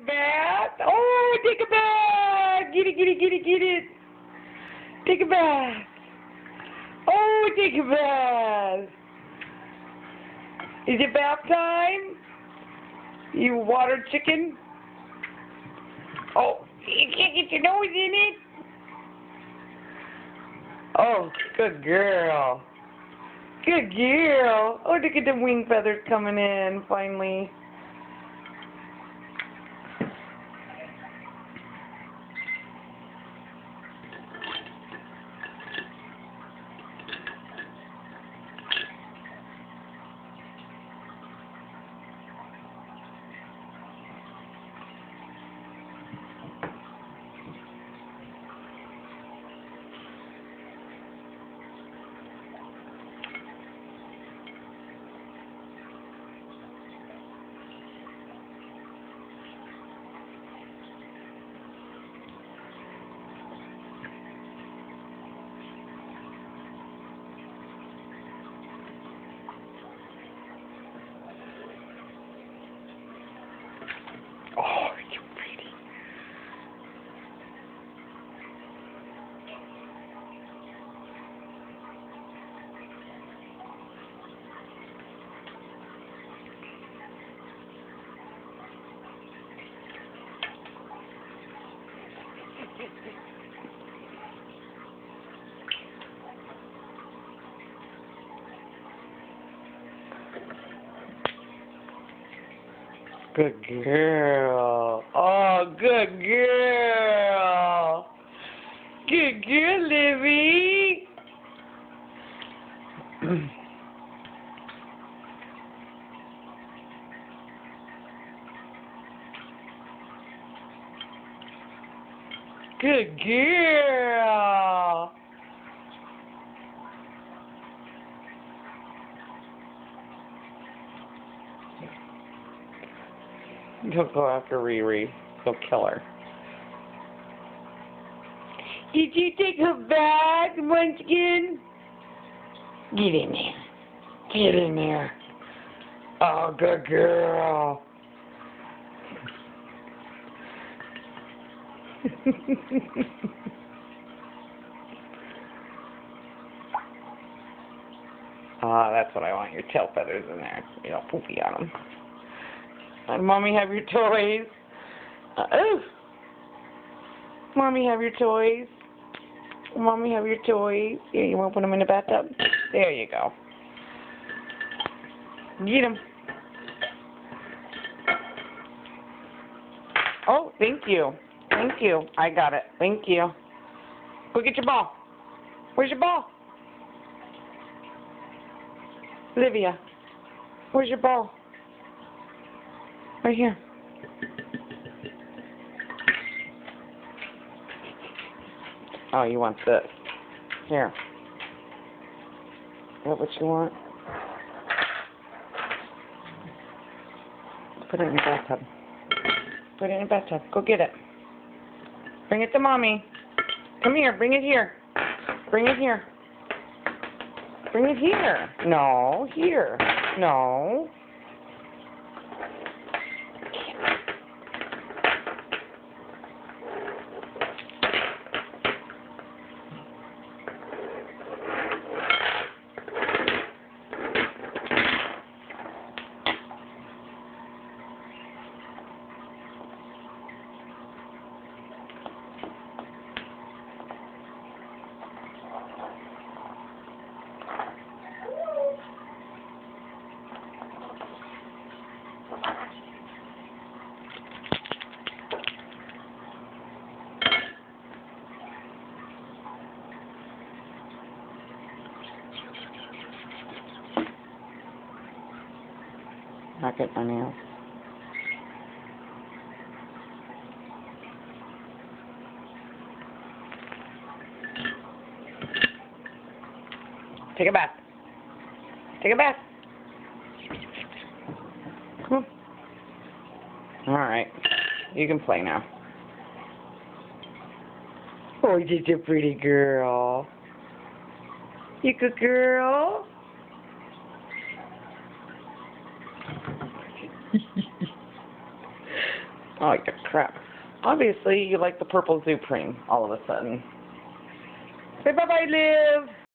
bath. Oh, take a bath. Get it, get it, get it, get it. Take a bath. Oh, take a bath. Is it bath time? You water chicken? Oh, you can't get your nose in it? Oh, good girl. Good girl. Oh, look at the wing feathers coming in, finally. Oh, you pretty. Good girl. Oh, good girl. Good girl, Livy. Good girl. He'll go after Riri. He'll kill her. Did you take a bath, Munchkin? Get in there. Get in there. Oh, good girl. Ah, that's what I want, your tail feathers in there. You know, poopy on them. Let Mommy have your toys. Ooh. Mommy have your toys. Mommy have your toys. Here, you want to put them in the bathtub? There you go. Get them. Oh, thank you. Thank you. I got it. Thank you. Go get your ball. Where's your ball? Olivia, where's your ball? Right here. Oh, you want this. Here. Is that what you want? Put it in the bathtub. Put it in the bathtub. Go get it. Bring it to Mommy. Come here. Bring it here. Bring it here. Bring it here. No, here. No. Not get my nails. Take a bath. Take a bath. Come on. All right. You can play now. Oh, you're such a pretty girl. You good girl? Oh, you crap. Obviously, you like the purple Supreme all of a sudden. Say bye-bye, Liv.